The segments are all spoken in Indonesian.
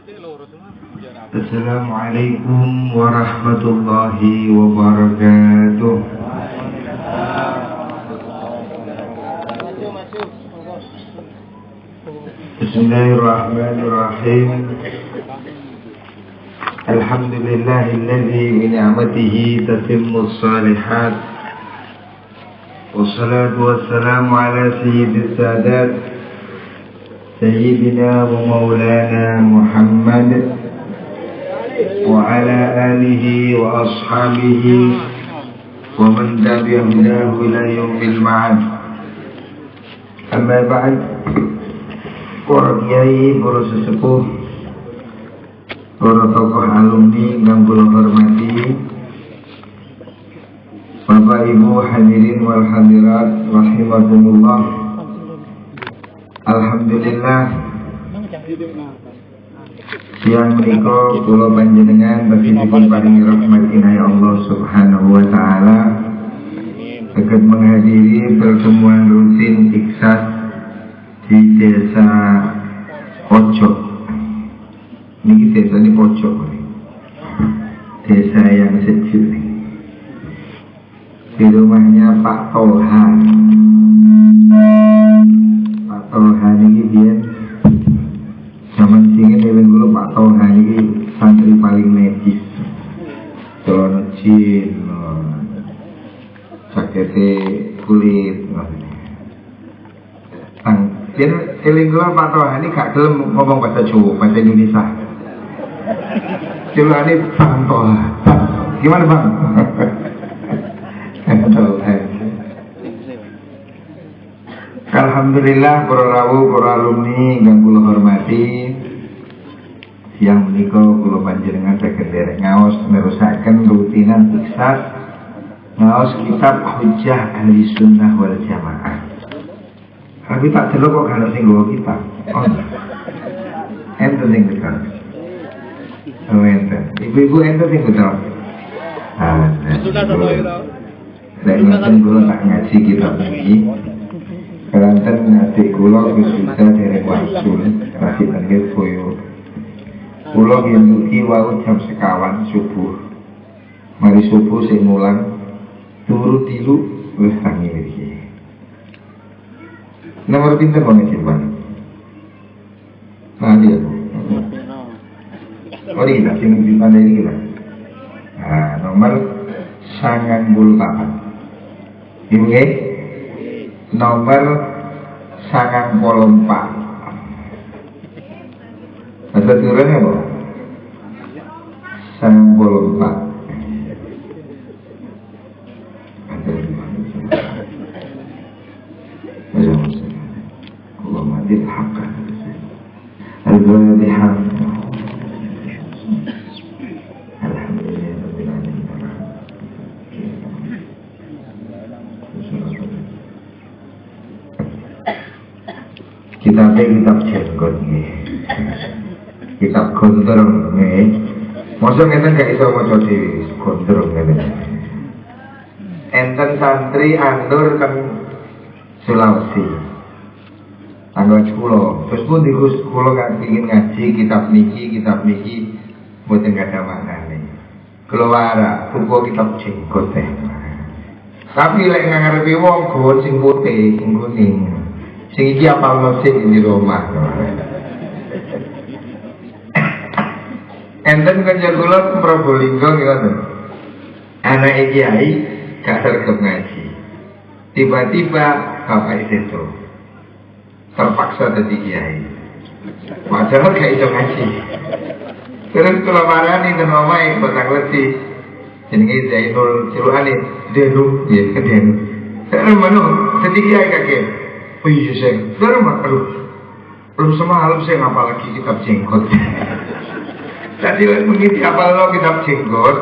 Assalamualaikum warahmatullahi wabarakatuh. Bismillahirrahmanirrahim. Alhamdulillahilladzi bi ni'matihi tatimmus shalihat. Wassalatu wassalamu ala sayyidis sadat Sayyidina wa maulana Muhammad wa ala alihi wa ashabihi wa man tabi'ahu ila yaumil ma'ad. Amma ba'd. Para kiai, para sesepuh, para tokoh alumni yang kula hormati, Bapak Ibu hadirin wal hadirat rahimakumullah. Alhamdulillah, siang menika kula panjenengan bagi dipun paringi rahmat inayah Allah Subhanahu wa taala akan menghadiri pertemuan rutin Iksas di desa Pojok. Ini desa ini Pojok, desa yang sejuk nih. Di rumahnya Pak Toha. Pak Toha ini dia zaman singin eling dulu Pak Toha ini santri paling medis. Celana jin, jakete kulit. Dia eling dulu Pak Toha ini gak gelem ngomong bahasa Jawa, bahasa Indonesia. Coba ini Bang Toha. Gimana Bang? Alhamdulillah para rawuh, para alumni yang kula hormati, siang menika kula panjenengan saged derek ngaos nerusaken rutinan Iksas ngaos kitab Hujjah Ahli Sunnah wal Jamaah. Tapi tak delok kok ana sing nggawa kitab. Oh. Enten sing tekan. Oh enten. Ibu-ibu enten sing betul. Saya ingin kula tak ngaji kitab ini. Kelantan adik kula wisuda dari wasul kasih tanggal koyo. Kula yentuki wau jam sekawan subuh. Mari subuh sing mulang turu tilu wis tangi iki. Nomor pinten kok ngene Bang? Nah dia. Oh ini sing dipandai iki lah. Nah, nomor 94. Ibu nggih? Nomor 94. Ada turunan ya, Bu? 94. Allahumma adil haqqa. Al-Fatihah. Kitab jenggot nih, kitab gondrong nih. Masa ngeten gak iso maca dhewe gondrong ngene. Enten santri andur kan Sulawesi. Tanggal 10. Terus pun dikus kula gak ingin ngaji kitab niki mboten gak ada maknane. Keluar tuku kitab jenggot teh. Tapi lek ngarepe wong gon sing putih, sing kuning. Sing iki apal masjid di rumah. Enten kanca kula Probolinggo ngoten. Anak kiai gak sregep ngaji. Tiba-tiba bapak itu terpaksa dadi kiai. Padahal gak iso ngaji. Terus kula marani nang omahe petang lesi. Jenenge Zainul Ciruhani, Denu, ya Denu. Saya manu dadi kiai kakek. Oh iya saya, belum semalam saya ngapal lagi kitab jenggot. Tadi mengisi apal lo kitab jenggot,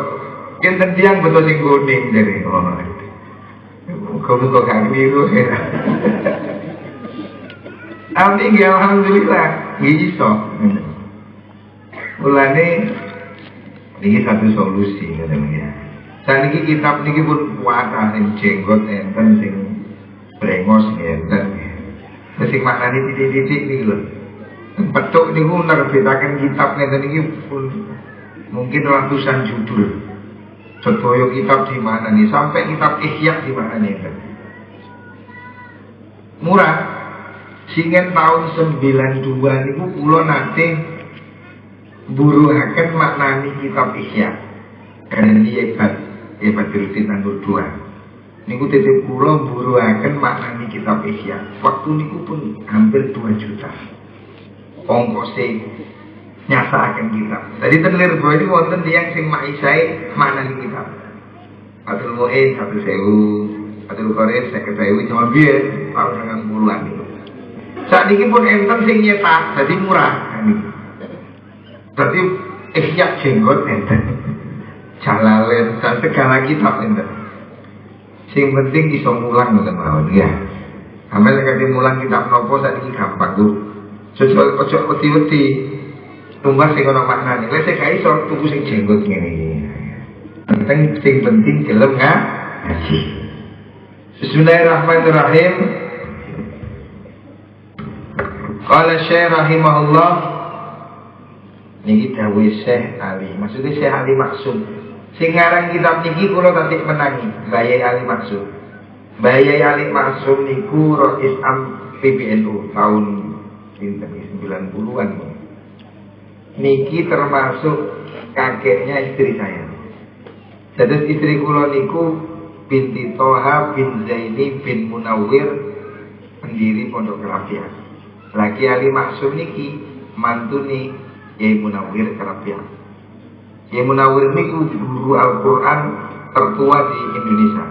kinten tiang betul sing kuning dari orang. Kau gak keliru ya. Tapi alhamdulillah, iso. Mulane ini satu solusi katanya. Saat ini kitab ini pun kuatah sing jenggot enten sing brengos enten. Sing maknane titik-titik niku lho. Betul niku nerbitaken kitab ngeten iki pun mungkin ratusan judul. Sedaya kitab di mana nih, sampai kitab Ihya di mana nih. Murah. Singen tahun 92 niku kula nate buruhaken maknani kitab Ihya. Karena ini hebat Rutin Anggur 2. Niku titip kula buruhaken maknani kitab Ihya. Waktu niku pun hampir 2 juta. Ongkose nyasakaken kitab. Tadi telir bahwa ini wonten tiyang sing maisai maknani kitab. Atul Mu'in 1.000, Atul Qarir 50.000 cuma biyen tahun 90-an niku. Saat ini pun enten sing nyetak, jadi murah. Berarti Ihya jenggot enten, Jalalain dan segala kitab enten. Sing penting iso mulang ngoten mawon ya. Amel kate mulang kitab nopo saat ini gampang tuh. Sesuai ojo wedi-wedi. Tumbas sing ana maknane. Lek sing gak iso tuku sing jenggot ngene iki. Penting gelem ngaji. Bismillahirrahmanirrahim. Qala Syekh rahimahullah, niki dawuh Syekh Ali. Maksudnya Syekh Ali Maksum. Sing ngarang kitab niki kula tatik menangi, Bayai Ali Maksum. Bayai Ali Maksum niku Rais Am PBNU tahun 90-an. Niki termasuk kakeknya istri saya. Jadi istri kula niku binti Toha bin Zaini bin Munawwir, pendiri Pondok Kerapian. Laki Ali Maksum niki mantuni Yai Munawwir Kerapian. Yai Munawwir niku guru Al-Quran tertua di Indonesia.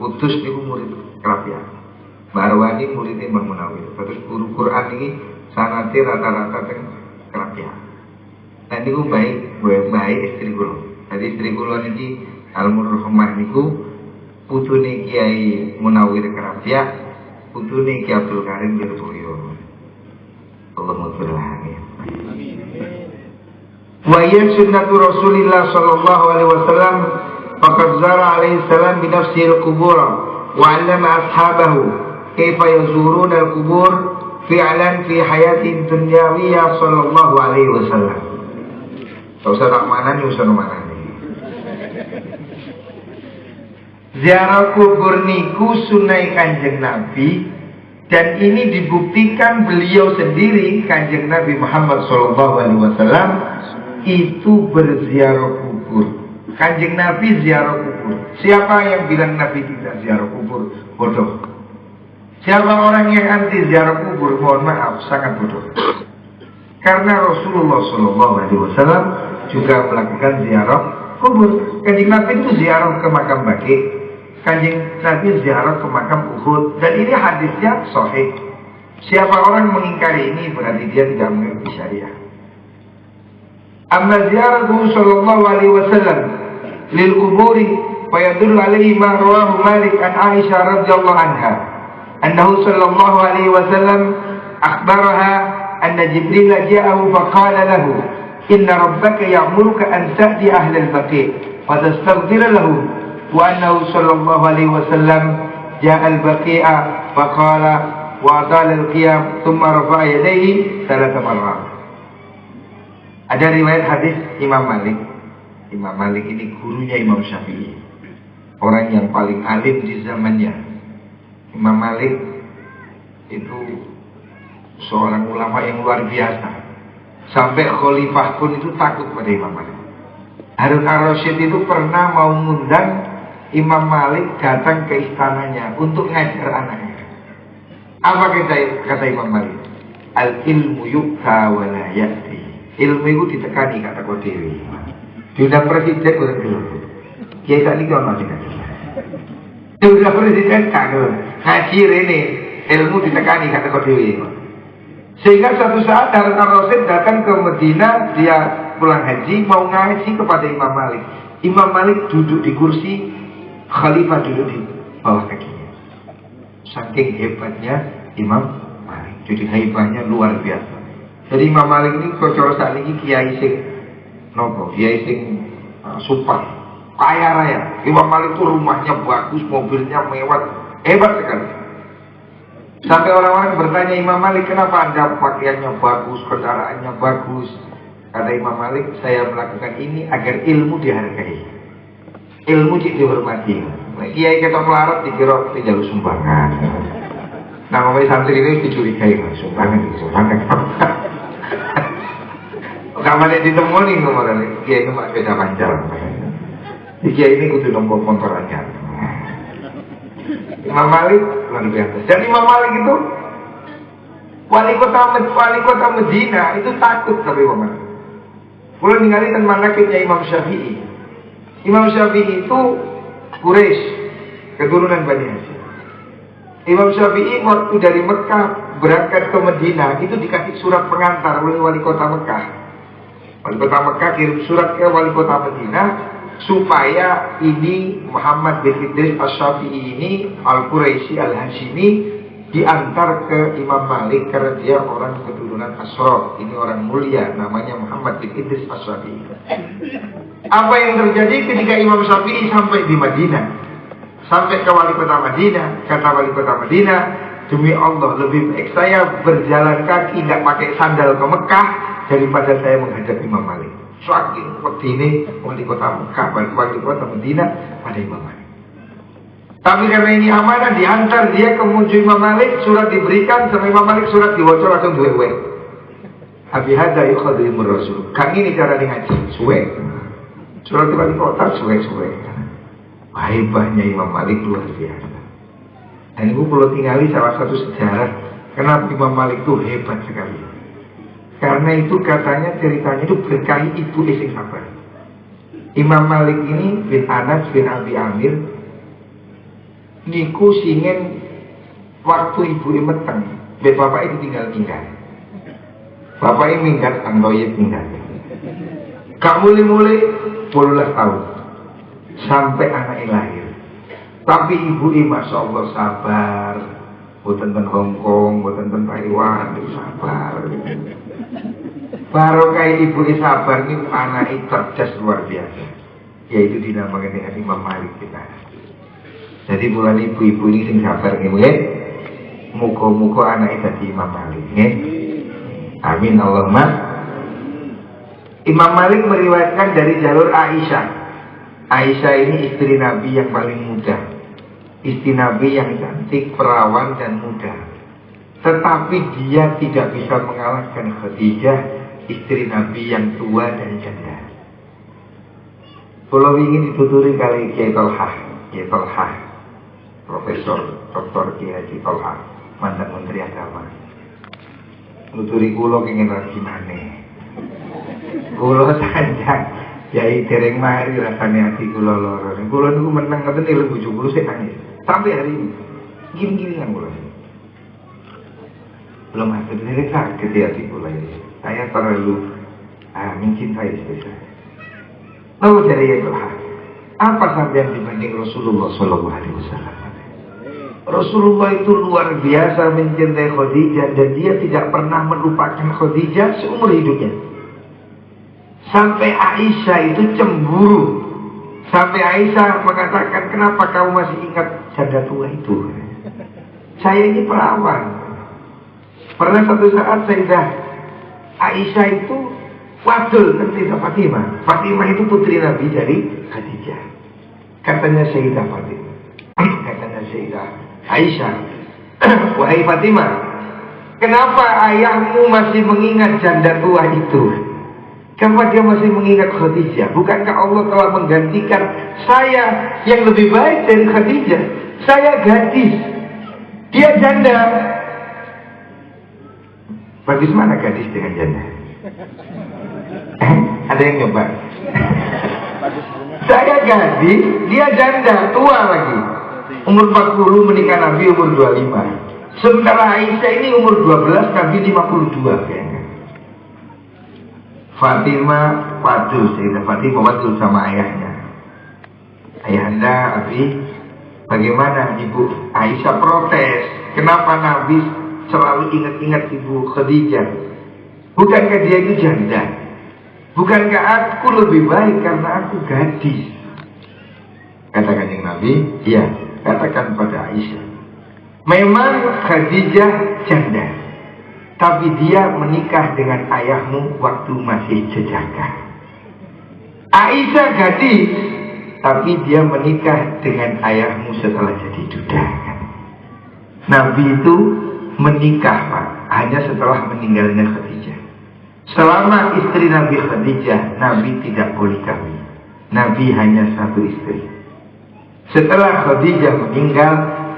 Kudus niku murid Kerapian. Barwani murid Mbah Munawwir. Terus guru Quran niki sanate rata-rata teng Kerapian. Dan niku baik istri kula. Jadi istri kula niki Al-Murhumah niku putune Kiai Munawwir Kerapian, putune Ki Abdul Karim Lirboyo. Allahumma sholli alaihi. Wa ya sunnatu Rasulillah sallallahu alaihi wasallam faqad zara alaihi salam bi nafsihi al-qubur wa 'allama ashabahu kaifa yazuruna al-qubur fi'lan fi hayati dunyawiyah sallallahu alaihi wasallam. Usah nak mana nih, usah mana nih. Ziarah kubur niku sunai Kanjeng Nabi, dan ini dibuktikan beliau sendiri Kanjeng Nabi Muhammad SAW itu berziarah kubur. Kanjeng Nabi ziarah kubur. Siapa yang bilang Nabi tidak ziarah kubur? Bodoh. Siapa orang yang anti ziarah kubur? Mohon maaf, sangat bodoh. Karena Rasulullah SAW juga melakukan ziarah kubur. Kanjeng Nabi itu ziarah ke makam Baqi, Kanjeng Nabi ziarah ke makam Uhud, dan ini hadisnya sahih. Siapa orang mengingkari ini berarti dia tidak mengerti syariah. Amma ziyaratuhu sallallahu alaihi wasallam lil quburi fa yadullu alaihi ma rawahu Malik an Aisyah radhiyallahu anha annahu sallallahu alaihi wasallam akhbaraha anna Jibril ja'ahu fa qala lahu inna rabbaka ya'muruka an ta'ti ahla al-baqi' wa tastaghfir lahu wa annahu sallallahu alaihi wasallam ja'a al-baqi'a fa qala wa atala al-qiyam thumma rafa'a yadayhi 3 marrat. Ada riwayat hadis Imam Malik. Imam Malik ini gurunya Imam Syafi'i, orang yang paling alim di zamannya. Imam Malik itu seorang ulama yang luar biasa. Sampai khalifah pun itu takut pada Imam Malik. Harun ar-Rasyid itu pernah mau mengundang Imam Malik datang ke istananya untuk ngajar anaknya. Apa kata Imam Malik? Al-ilmu yu'ta wa la ya'ti. Ilmu itu ditekani kata kau dewi. Diundang presiden orang bilang, Kiai tak nikah masih kan? Diundang presiden kagak. Ngaji ini ilmu ditekani kata kau dewi. Sehingga suatu saat Harun ar-Rasyid datang ke Medina, dia pulang haji mau ngaji kepada Imam Malik. Imam Malik duduk di kursi, khalifah duduk di bawah kakinya. Saking hebatnya Imam Malik, jadi hebatnya luar biasa. Jadi Imam Malik ini kocor saat ini kiai sing nopo, kiai sing super kaya raya. Imam Malik itu rumahnya bagus, mobilnya mewah, hebat sekali. Sampai orang-orang bertanya Imam Malik, kenapa Anda pakaiannya bagus, kendaraannya bagus? Kata Imam Malik, saya melakukan ini agar ilmu dihargai, ilmu dihormati. Nah, kiai kita melarat dikira tidak sumbangan. Nah, ngomongin santri ini dicurigai, sumbangan. Kamane ditemoni ngomong kiai itu mak beda panjang. Kiai ini kudu nombor motor anyar. Imam Malik luar biasa. Dan Imam Malik itu wali kota Medina itu takut tapi Imam Malik. Mulai ninggalin manakibnya Imam Syafi'i. Imam Syafi'i itu Quraisy, keturunan Bani Hashim. Imam Syafi'i waktu dari Mekah berangkat ke Medina itu dikasih surat pengantar oleh wali kota Mekah. Wali kota Mekah kirim surat ke wali kota Medina supaya ini Muhammad bin Idris Asy-Syafi'i ini Al-Quraisy Al-Hashimi diantar ke Imam Malik karena dia orang keturunan Asyraf. Ini orang mulia namanya Muhammad bin Idris Asy-Syafi'i. Apa yang terjadi ketika Imam Syafi'i sampai di Madinah? Sampai ke wali kota Madinah, kata wali kota Madinah, demi Allah lebih baik saya berjalan kaki tidak pakai sandal ke Mekah daripada saya menghadap Imam Malik. Saking pedine wali kota Mekah, wali kota Madinah pada Imam Malik. Tapi karena ini amanah diantar dia ke muju Imam Malik, surat diberikan sama Imam Malik, surat diwocor langsung duwe-duwe. Abi hadza yukhadimur rasul. Kang ini cara ngaji, suwe. Surat wali kota suwe-suwe. Hebatnya Imam Malik luar biasa. Dan ibu perlu tinggali salah satu sejarah kenapa Imam Malik itu hebat sekali. Karena itu katanya ceritanya itu berkali ibu sing sabar. Imam Malik ini bin Anas bin Abi Amir niku singen waktu ibu meteng, bapak itu tinggal. Bapak ini minggat anggoyet minggat. Kamu mulai 12 tahun sampai anaknya lahir. Tapi ibu ini masya Allah sabar. Bukan ten Hong Kong, bukan ten Taiwan, sabar. Baru kayak ibu ini sabar ini anaknya cerdas luar biasa. Yaitu dinamakan dengan Imam Malik kita. Jadi bulan ibu-ibu ini sing sabar nih, mulai. Muka-muka anaknya jadi Imam Malik, nih. Amin Allahumma. Imam Malik meriwayatkan dari jalur Aisyah. Aisyah ini istri Nabi yang paling muda, istri Nabi yang cantik, perawan dan muda. Tetapi dia tidak bisa mengalahkan Khadijah, istri Nabi yang tua dan janda. Kalau ingin dituturi kali Kiai Tolhah, Profesor Dr. Kiai Tolhah, mantan Menteri Agama. Tuturi kulo ingin lagi mana? Kulo sanjang. Yai dereng mari rasanya hati kula loro. Kula niku menang ngoten ilmu bojo kula sik nangis. Sampai hari ini. Giling-gilingan kula. Belum ada dereng sakit di hati kula ini. Saya terlalu mencintai istri saya. Lalu dari itu apa sampean dibanding Rasulullah Sallallahu Alaihi Wasallam? Rasulullah itu luar biasa mencintai Khadijah dan dia tidak pernah melupakan Khadijah seumur hidupnya. Sampai Aisyah itu cemburu. Sampai Aisyah mengatakan, kenapa kamu masih ingat janda tua itu? Saya ini perawan. Pernah satu saat Sayyidah Aisyah itu wadul nanti Fatimah. Fatimah itu putri Nabi dari Khadijah. Katanya Sayyidah Fatimah, katanya Sayyidah Aisyah, wahai Fatimah, kenapa ayahmu masih mengingat janda tua itu? Kenapa dia masih mengingat Khadijah? Bukankah Allah telah menggantikan saya yang lebih baik dari Khadijah? Saya gadis, dia janda. Bagus mana gadis dengan janda? Ada yang nyoba? Saya gadis, dia janda, tua lagi. Umur 40 menikah Nabi umur 25. Sementara Aisyah ini umur 12, Nabi 52 kayaknya. Fatimah wadul, Sayyidah Fatimah wadul sama ayahnya. Ayahanda, Abi, bagaimana ibu? Aisyah protes. Kenapa Nabi selalu ingat-ingat ibu Khadijah? Bukankah dia itu janda? Bukankah aku lebih baik karena aku gadis? Katakan yang Nabi, iya, katakan pada Aisyah. Memang Khadijah janda, tapi dia menikah dengan ayahmu waktu masih jejaka. Aisyah gadis, tapi dia menikah dengan ayahmu setelah jadi duda. Nabi itu menikah, Pak, hanya setelah meninggalnya Khadijah. Selama istri Nabi Khadijah, Nabi tidak poligami. Nabi hanya satu istri. Setelah Khadijah meninggal,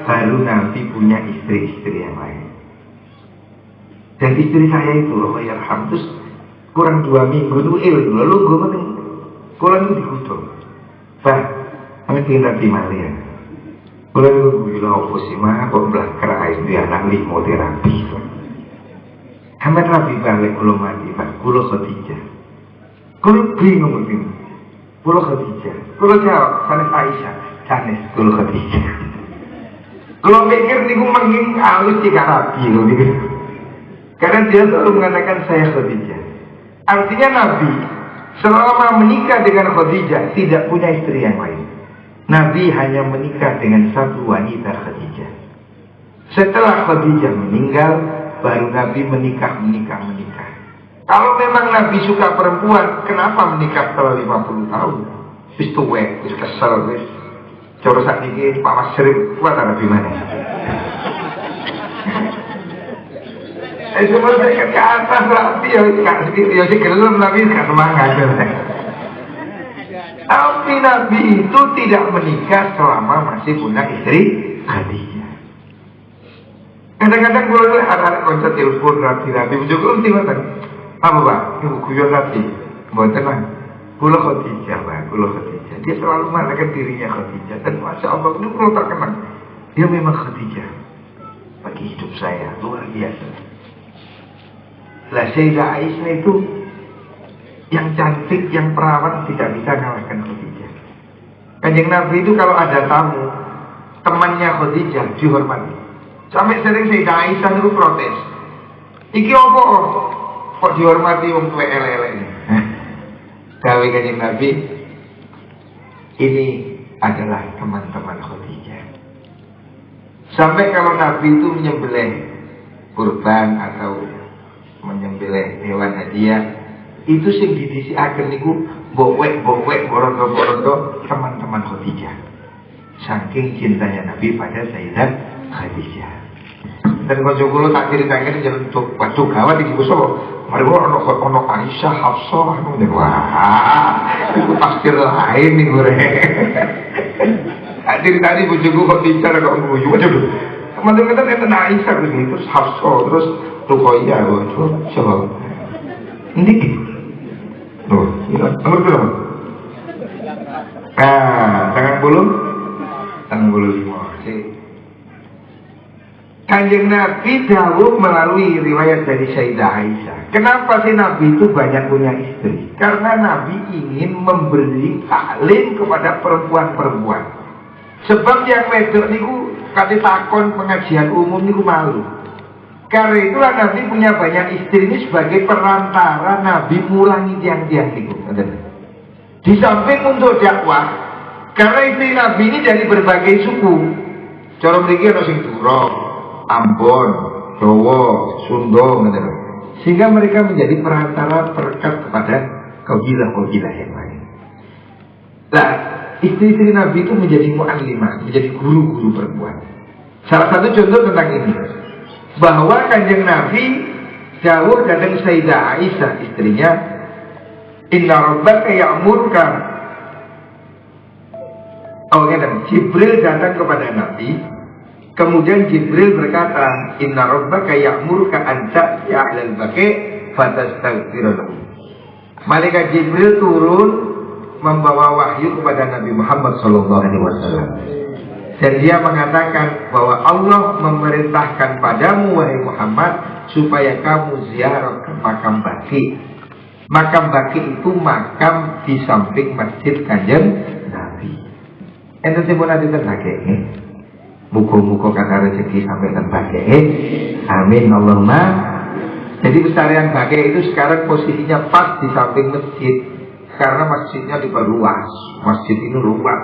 baru Nabi punya istri-istri yang lain. Dan istri saya itu, Allah yarham, terus kurang 2 minggu itu lalu gue makin kurang itu dikutuk. Bah, kami tinggal di Malia. Kurang itu gue bilang, apa sih mah, kok belah kerai itu anak limo terapi. Kami Nabi balik belum mati, Pak. Kulo Khadijah. Kulo bingung begini. Kulo Khadijah. Kulo jawab, sanes Aisyah. Sanes kulo Khadijah. Kulo pikir niku menging alus jika Nabi, kulo pikir. Karena dia selalu mengatakan saya Khadijah. Artinya Nabi selama menikah dengan Khadijah tidak punya istri yang lain. Nabi hanya menikah dengan satu wanita, Khadijah. Setelah Khadijah meninggal, baru Nabi menikah. Kalau memang Nabi suka perempuan, kenapa menikah setelah 50 tahun? Wis tuwek, wis kesel, wis coro sakniki Pak Masrif kuat Nabi mana? Semua saya ke atas berarti ya si gelem Nabi gak semangat. Tapi Nabi itu tidak menikah selama masih punya istri Khadijah. Kadang-kadang kalau ada konsep telepon Nabi juga ultimatan. Apa Pak? Ibu guyon Nabi. Buat tenang. Kulo Khadijah, Pak. Kulo Khadijah. Dia selalu mengatakan dirinya Khadijah. Dan Masya Allah, ini perlu terkenang. Dia memang Khadijah. Bagi hidup saya, luar biasa. Lah Sayyidah Aisyah itu yang cantik, yang perawan tidak bisa kalahkan Khadijah. Kanjeng Nabi itu kalau ada tamu, temannya Khadijah dihormati. Sampai sering Sayyidah Aisyah itu protes. Iki apa? Kok dihormati wong tuwek elek-elek ini? Gawe Kanjeng Nabi, ini adalah teman-teman Khadijah. Sampai kalau Nabi itu menyembelih kurban atau menyembelih hewan hadiah, itu sing didisiaken niku bowek borondo teman-teman Khadijah. Saking cintanya Nabi pada Sayyidah Khadijah. Dan kalau kula tak ceritakan jalan untuk waktu gawat iki sapa? Mari ono Aisyah, Hafsah, ngono wah. Itu pasti lain nih gue. Ceritanya bojoku kok bicara kok guyu. Waduh. Teman-teman itu Aisyah terus Hafsah, terus Ruqayyah, waduh, coba. Ini tuh, nomor berapa? Tangan bulu 5. Kanjeng Nabi dawuh melalui riwayat dari Sayyidah Aisyah. Kenapa sih Nabi itu banyak punya istri? Karena Nabi ingin memberi taklim kepada perempuan-perempuan. Sebab yang wedok niku kate takon pengajian umum niku malu. Karena itulah Nabi punya banyak istri ini sebagai perantara Nabi mulangi tiang-tiang niku. Di samping untuk dakwah, karena istri Nabi ini dari berbagai suku. Cara mriki ana sing Durung, Ambon, Jawa, Sunda, sehingga mereka menjadi perantara berkat kepada kabilah-kabilah yang lain. Nah, istri-istri Nabi itu menjadi mu'allimah, menjadi guru-guru perempuan. Salah satu contoh tentang ini, bahwa Kanjeng Nabi dawuh datang Sayyidah Aisyah istrinya, Inna rabbaka ya'murka. Jibril datang kepada Nabi. Kemudian Jibril berkata, Inna rabbaka ya'murka an ta'tiya 'alal baqi' fatastaghfir lahu. Malaikat Jibril turun membawa wahyu kepada Nabi Muhammad SAW. Dan dia mengatakan bahwa Allah memerintahkan padamu wahai Muhammad supaya kamu ziarah ke makam Baqi. Makam Baqi itu makam di samping Masjid Kanjeng Nabi. Ente sing pun ati Baqi. Muga-muga kata rezeki sampai terbagi. Amin Allahumma. Jadi pesarian Baqi itu sekarang posisinya pas di samping masjid, karena masjidnya diperluas. Masjid ini luas.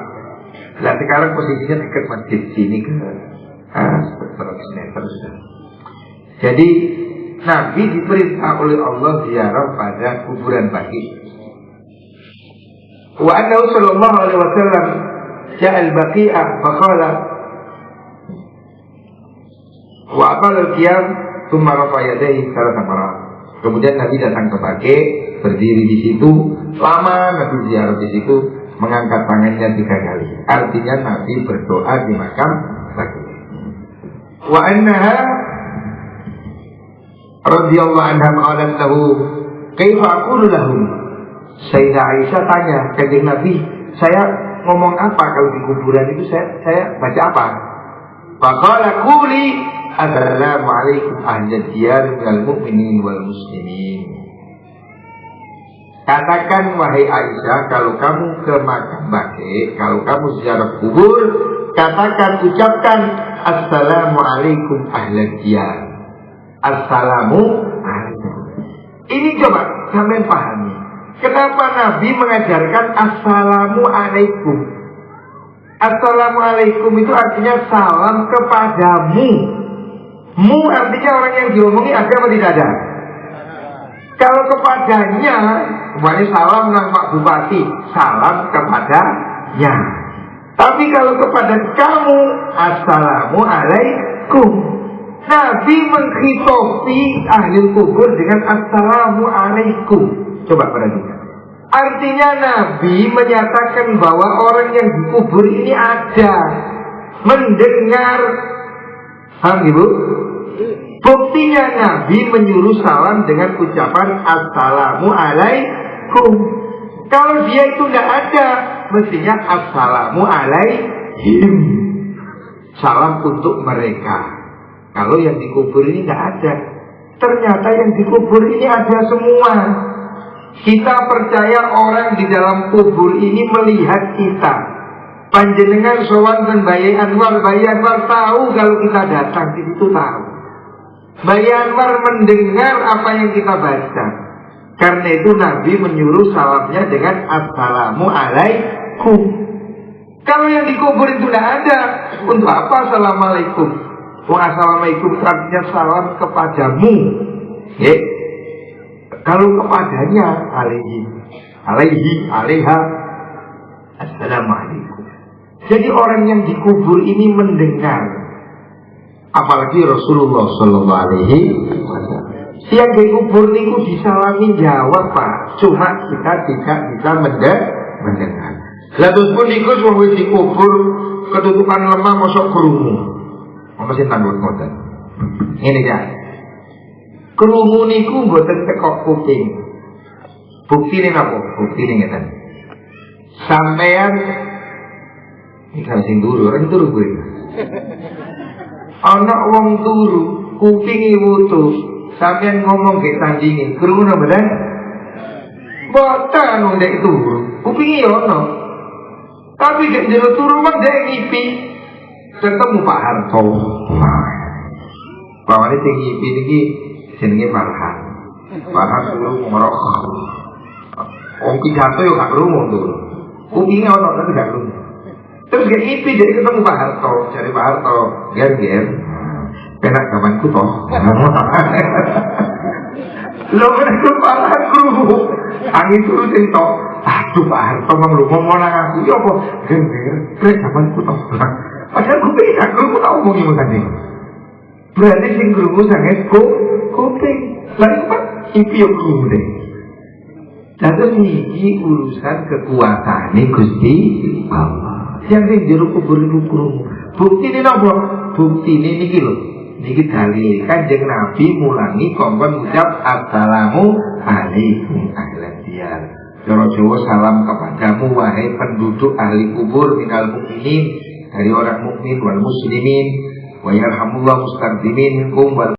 Nah sekarang posisinya dekat masjid sini ke Seterusnya. Jadi Nabi diperintah oleh Allah ziarah pada kuburan Baqi. Wa annahu sallallahu alaihi wasallam ja'a al-Baqi'a faqala wa aqala al-qiyam thumma rafa'a yadayhi salasa marat. Kemudian Nabi datang ke Baqi, berdiri di situ, lama Nabi ziarah di situ, mengangkat tangannya 3 kali. Artinya Nabi berdoa di makam Baqi. Wa annaha radhiyallahu anha qalat lahu kaifa aqulu lahum. Sayyidah Aisyah tanya kepada Nabi, saya ngomong apa kalau di kuburan itu, saya baca apa? Faqala quli assalamu alaikum ahlal diyar minal mu'minin wal muslimin. Katakan wahai Aisyah, kalau kamu ke makam Baqi, kalau kamu ziarah kubur, katakan, ucapkan assalamu alaikum ahlal diyar. Assalamu alaikum. Ini coba sampai pahami. Kenapa Nabi mengajarkan assalamu alaikum? Assalamu alaikum itu artinya salam kepadamu. Mu artinya orang yang diomongi ada atau tidak ada? Kalau kepadanya, umpamanya salam nang Pak Bupati, salam kepadanya. Tapi kalau kepada kamu, assalamu alaikum. Nabi menghitopi ahli kubur dengan assalamu alaikum. Coba perhatikan. Artinya Nabi menyatakan bahwa orang yang dikubur ini ada, mendengar. Paham Ibu? Buktinya Nabi menyuruh salam dengan ucapan assalamu alaikum. Kalau dia itu tidak ada, mestinya assalamu alaihim. Salam untuk mereka. Kalau yang dikubur ini tidak ada, ternyata yang dikubur ini ada semua. Kita percaya orang di dalam kubur ini melihat kita. Panjenengan sowan dan Bayi Anwar tahu kalau kita datang, itu tahu. Bayi Anwar mendengar apa yang kita baca. Karena itu Nabi menyuruh salamnya dengan assalamu alaikum. Kalau yang dikubur itu tidak ada, untuk apa assalamualaikum? Assalamualaikum artinya salam kepadamu. Ya. Kalau kepadanya alaiha assalamualaikum. Jadi orang yang dikubur ini mendengar. Apalagi Rasulullah sallallahu alaihi wasallam. Yang dikubur niku disalami jawab Pak. Cuma kita tidak bisa mendengar. Lalu pun niku wong dikubur ketutupan lemah mosok krungu. Masih tanggung ngoten. Ini kan. Krungu niku mboten tekok kuping. Buktine napa? Buktine ngeten. Sampean iki sing turu, ora turu kuwi. Ana wong turu, kupinge wutu. Sampean ngomong ge tandinge, krungu napa mboten? Mboten wong dek turu. Kupinge yo ono. Tapi dek jero turu mah dek ngipi. Ketemu Pak Harto. Bahwa ini tinggi ini jenenge Farhan. Farhan dulu ngerokok. Om pidato yo gak lungo tuh. Kupinge ono tapi gak lungo. Terus gak ipi jadi ketemu Pak Harto, cari Pak Harto, ger. Penak kawanku toh. Lo menek Farhan krungu. Angin turu sing tok. Aduh Pak Harto ngomong nang aku yo apa? Ger kawanku toh. Padahal kuping gak krungu tak omongi tadi. Berarti sing krungu sanget kuping. Lalu Pak ipi yo krungu deh. Lalu ini urusan kekuasaan Gusti Allah. Yang jero kubur itu krungu. Bukti ini apa? Bukti ini niki lho. Niki dalil Kanjeng Nabi mulangi kongkon ucap assalamu alaikum ahlan diyar. Cara Jawa salam kepadamu wahai penduduk ahli kubur minal mukminin, dari orang mukmin wal muslimin wa yarhamullahu mustaqdimin minkum wal